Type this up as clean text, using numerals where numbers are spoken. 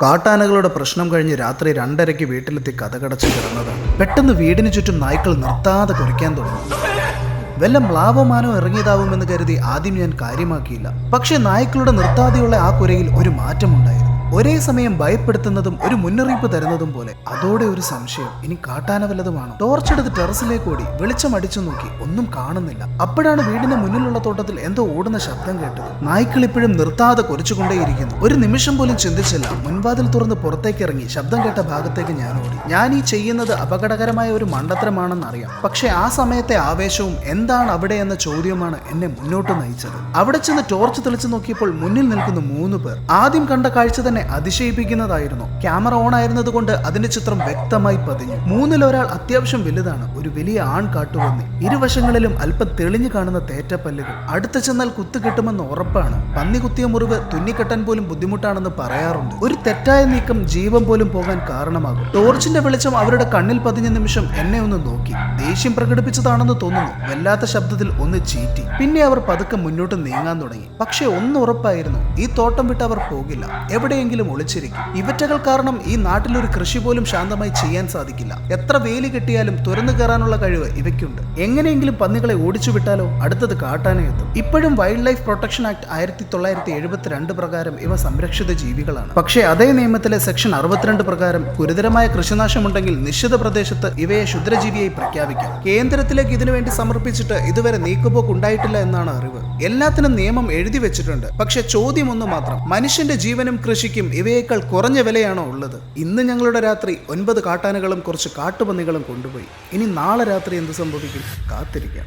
കാട്ടാനകളുടെ പ്രശ്നം കഴിഞ്ഞ് രാത്രി 2:30 വീട്ടിലെത്തി കതകടച്ച് കിടന്നതാണ്. പെട്ടെന്ന് വീടിന് ചുറ്റും നായ്ക്കൾ നിർത്താതെ കുരയ്ക്കാൻ തുടങ്ങി. വല്ല മ്ലാവമാനോ ഇറങ്ങിയതാവുമെന്ന് കരുതി ആദ്യം ഞാൻ കാര്യമാക്കിയില്ല. പക്ഷെ നായ്ക്കളുടെ നിർത്താതെയുള്ള ആ കുരയിൽ ഒരു മാറ്റമുണ്ടായിരുന്നു. ഒരേ സമയം ഭയപ്പെടുത്തുന്നതും ഒരു മുന്നറിയിപ്പ് തരുന്നതും പോലെ. അതോടെ ഒരു സംശയം, ഇനി കാട്ടാന വല്ലതുമാണോ? ടോർച്ചെടുത്ത് ടെറസിലേക്ക് ഓടി വെളിച്ചം അടിച്ചു നോക്കി, ഒന്നും കാണുന്നില്ല. അപ്പോഴാണ് വീടിന് മുന്നിലുള്ള തോട്ടത്തിൽ എന്തോ ഓടുന്ന ശബ്ദം കേട്ടത്. നായ്ക്കൾ ഇപ്പോഴും നിർത്താതെ കുരച്ചുകൊണ്ടേയിരിക്കുന്നു. ഒരു നിമിഷം പോലും ചിന്തിച്ചില്ല. മുൻവാതിൽ തുറന്ന് പുറത്തേക്ക് ഇറങ്ങി ശബ്ദം കേട്ട ഭാഗത്തേക്ക് ഞാൻ ഓടി. ഞാൻ ഈ ചെയ്യുന്നത് അപകടകരമായ ഒരു മണ്ടത്തരമാണെന്ന് അറിയാം. പക്ഷെ ആ സമയത്തെ ആവേശവും എന്താണ് അവിടെ എന്ന ചോദ്യവുമാണ് എന്നെ മുന്നോട്ട് നയിച്ചത്. അവിടെ ചെന്ന് ടോർച്ച് തെളിച്ചു നോക്കിയപ്പോൾ മുന്നിൽ നിൽക്കുന്ന 3 പേർ. ആദ്യം കണ്ട കാഴ്ച തന്നെ അതിശയിപ്പിക്കുന്നതായിരുന്നു. ക്യാമറ ഓൺ ആയിരുന്നത് കൊണ്ട് അതിന്റെ ചിത്രം വ്യക്തമായി പതിഞ്ഞു. 3-ൽ ഒരാൾ അത്യാവശ്യം വലുതാണ്, ഒരു വലിയ ആൺ കാട്ടുപന്നി. ഇരുവശങ്ങളിലും അല്പം തെളിഞ്ഞു കാണുന്ന തേറ്റപ്പല്ലുകൾ. അടുത്ത് ചെന്നാൽ കുത്തു കിട്ടുമെന്ന് ഉറപ്പാണ്. പന്നി കുത്തിയ മുറിവ് തുന്നിക്കെട്ടാൻ പോലും ബുദ്ധിമുട്ടാണെന്ന് പറയാറുണ്ട്. ഒരു തെറ്റായ നീക്കം ജീവൻ പോലും പോകാൻ കാരണമാകും. ടോർച്ചിന്റെ വെളിച്ചം അവരുടെ കണ്ണിൽ പതിഞ്ഞ നിമിഷം എന്നെ ഒന്ന് നോക്കി. ദേഷ്യം പ്രകടിപ്പിച്ചതാണെന്ന് തോന്നുന്നു. വല്ലാത്ത ശബ്ദത്തിൽ ഒന്ന് ചീറ്റി. പിന്നെ അവർ പതുക്കെ മുന്നോട്ട് നീങ്ങാൻ തുടങ്ങി. പക്ഷെ ഒന്ന് ഉറപ്പായിരുന്നു, ഈ തോട്ടം വിട്ട് അവർ പോകില്ല. എവിടെയെങ്കിലും ഒളിച്ചിരിക്കും. ഇവറ്റകൾ കാരണം ഈ നാട്ടിലൊരു കൃഷി പോലും ശാന്തമായി ചെയ്യാൻ സാധിക്കില്ല. എത്ര വേലി കെട്ടിയാലും തുറന്നു കയറാനുള്ള കഴിവ് ഇവയ്ക്കുണ്ട്. എങ്ങനെയെങ്കിലും പന്നികളെ ഓടിച്ചു വിട്ടാലോ അടുത്തത് കാട്ടാനയെത്തും. ഇപ്പോഴും വൈൽഡ് ലൈഫ് പ്രൊട്ടക്ഷൻ ആക്ട് 1972 പ്രകാരം ഇവ സംരക്ഷിത ജീവികളാണ്. പക്ഷേ അതേ നിയമത്തിലെ സെക്ഷൻ 62 പ്രകാരം ഗുരുതരമായ കൃഷിനാശമുണ്ടെങ്കിൽ നിശ്ചിത പ്രദേശത്ത് ഇവയെ ക്ഷുദ്രജീവിയായി പ്രഖ്യാപിക്കാം. കേന്ദ്രത്തിലേക്ക് ഇതിനുവേണ്ടി സമർപ്പിച്ചിട്ട് ഇതുവരെ നീക്കുപോക്ക് ഉണ്ടായിട്ടില്ല എന്നാണ് അറിവ്. എല്ലാത്തിനും നിയമം എഴുതി വെച്ചിട്ടുണ്ട്. പക്ഷെ ചോദ്യം ഒന്ന് മാത്രം, മനുഷ്യന്റെ ജീവനും കൃഷിക്കും ഇവയേക്കാൾ കുറഞ്ഞ വിലയാണോ ഉള്ളത്? ഇന്ന് ഞങ്ങളുടെ രാത്രി 9 കാട്ടാനകളും കുറച്ച് കാട്ടുപന്നികളും കൊണ്ടുപോയി. ഇനി നാളെ രാത്രി എന്ത് സംഭവിക്കും? കാത്തിരിക്കാം.